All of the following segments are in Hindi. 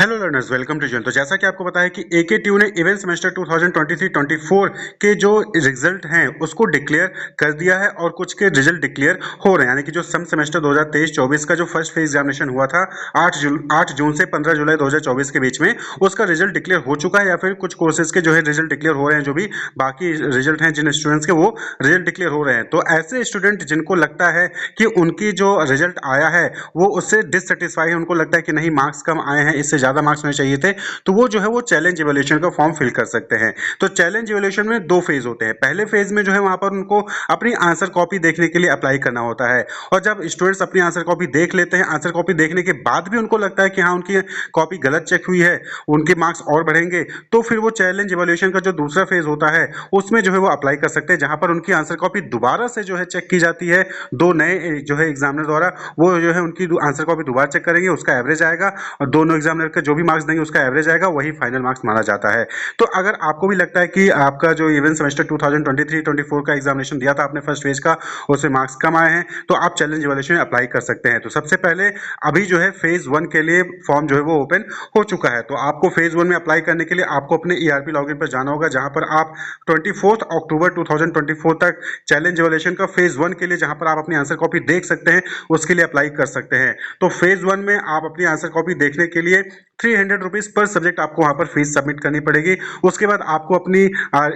Hello learners, welcome to join. तो जैसा कि आपको पता है कि एकेटीयू ने इवेंट सेमेस्टर 2023-24 के जो रिजल्ट हैं उसको डिक्लेयर कर दिया है और कुछ के रिजल्ट डिक्लेयर हो रहे हैं। यानी कि जो सम सेमेस्टर 2023-24 का जो फर्स्ट फेज एग्जामिनेशन हुआ था 8 जून से 15 जुलाई 2024 के बीच में, उसका रिजल्ट डिक्लेयर हो चुका है या फिर कुछ कोर्सेज के जो है रिजल्ट डिक्लेयर हो रहे हैं। जो भी बाकी रिजल्ट हैं जिन स्टूडेंट्स के, वो रिजल्ट डिक्लेयर हो रहे हैं। तो ऐसे स्टूडेंट जिनको लगता है कि उनकी जो रिजल्ट आया है वो उससे डिससेटिस्फाई है, उनको लगता है कि नहीं मार्क्स कम आए हैं, इससे ज़्यादा मार्क्स होने चाहिए थे, तो वो जो है वो चैलेंज इवैल्यूएशन का फॉर्म फिल कर सकते हैं। तो चैलेंज इवैल्यूएशन में दो फेज होते हैं। पहले फेज में जो है वहां पर उनको अपनी आंसर कॉपी देखने के लिए अप्लाई करना होता है, और जब स्टूडेंट्स अपनी आंसर कॉपी देख लेते हैं, आंसर कॉपी देखने के बाद भी उनको लगता है कि हाँ उनकी कॉपी गलत चेक हुई है, उनके मार्क्स और बढ़ेंगे, तो फिर वो चैलेंज इवैल्यूएशन का जो दूसरा फेज होता है उसमें जो है वो अप्लाई कर सकते हैं, जहां पर उनकी आंसर कॉपी दोबारा से जो है चेक की जाती है। दो नए जो है एग्जामिनर द्वारा वो जो है उनकी आंसर कॉपी दोबारा चेक करेंगे, उसका एवरेज आएगा और दोनों एग्जामिनर के जो भी मार्क्स देंगे उसका एवरेज आएगा, वही फाइनल मार्क्स माना जाता है। तो अगर आपको भी लगता है कि आपका जो इवेंट सेमेस्टर 2023-24 का एग्जामिनेशन दिया था आपने फर्स्ट फेज का, उसमें मार्क्स कम आए हैं, तो आप चैलेंज इवैल्यूएशन अप्लाई कर सकते हैं। तो सबसे पहले अभी जो है फेज 1 के लिए फॉर्म जो है वो ओपन हो चुका है। तो आपको फेज 1 में अप्लाई करने के लिए आपको अपने ईआरपी लॉगिन पर जाना होगा, जहां पर आप 24 अक्टूबर 2024 तक चैलेंज इवैल्यूएशन का फेज 1 के लिए, जहां पर आप अपनी आंसर कॉपी देख सकते हैं, उसके लिए अप्लाई कर सकते हैं। तो फेज 1 में आप अपनी आंसर कॉपी देखने के लिए 300 रुपीज पर सब्जेक्ट आपको वहां पर फीस सबमिट करनी पड़ेगी। उसके बाद आपको अपनी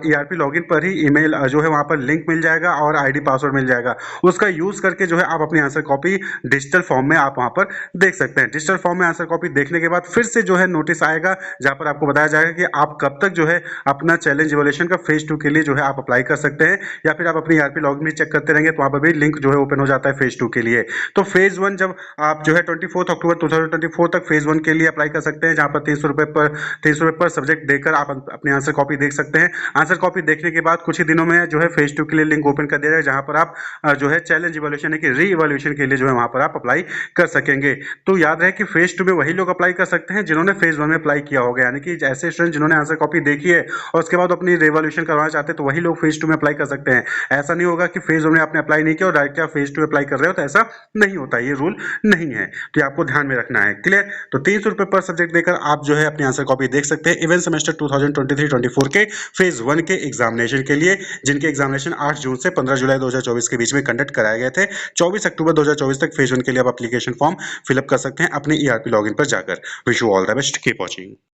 ईआरपी लॉगिन पर ही ईमेल जो है वहां पर लिंक मिल जाएगा और आईडी पासवर्ड मिल जाएगा। उसका यूज करके जो है आप अपनी आंसर कॉपी डिजिटल फॉर्म में आप वहां पर देख सकते हैं। डिजिटल फॉर्म में आंसर कॉपी देखने के बाद फिर से जो है नोटिस आएगा, जहां पर आपको बताया जाएगा कि आप कब तक जो है अपना चैलेंज इवैल्यूएशन का फेज 2 के लिए जो है आप अप्लाई कर सकते हैं, या फिर आप अपनी ईआरपी लॉगिन भी चेक करते रहेंगे तो वहां पर भी लिंक जो है ओपन हो जाता है फेज 2 के लिए। तो फेज 1 जब आप जो है 24 अक्टूबर 2024 तक फेज 1 के लिए अप्लाई कर सकते हैं, जहां पर 300 रुपए पर सब्जेक्ट देकर आप अपनी आंसर कॉपी देख सकते हैं। आंसर कॉपी देखने के बाद कुछ ही दिनों में जो है फेज 2 के लिए लिंक ओपन कर दिया जाएगा, जहां पर आप जो है चैलेंज इवैल्यूएशन की री इवैल्यूएशन के लिए जो है वहां पर आप अप्लाई कर सकेंगे। तो याद रहे कि फेज 2 में वही लोग अप्लाई कर सकते हैं जिन्होंने फेज 1 में अप्लाई किया होगा, यानी कि ऐसे स्टूडेंट जिन्होंने आंसर कॉपी देखी है और उसके बाद अपनी रिवॉल्यूशन करवाना चाहते हैं, तो वही लोग फेज 2 में अप्लाई कर सकते हैं। ऐसा नहीं होगा कि फेज 1 में आपने अप्लाई नहीं किया और डायरेक्ट आप फेज 2 में अप्लाई कर रहे हो, तो ऐसा नहीं होता, ये रूल नहीं है। तो आपको ध्यान में रखना है। क्लियर? तो 300 रुपए पर सब्जेक्ट देकर आप जो है अपनी आंसर कॉपी देख सकते हैं इवेंट सेमेस्टर 2023-24 के फेज 1 के एग्जामिनेशन के लिए, जिनके एग्जामिनेशन 8 जून से 15 जुलाई 2024 के बीच में कंडक्ट कराए गए थे। 24 अक्टूबर 2024 तक फेज 1 के लिए आप एप्लीकेशन फॉर्म फिलअप कर सकते हैं अपने ईआरपी लॉगिन पर जाकर। Wish you all the best, keep watching.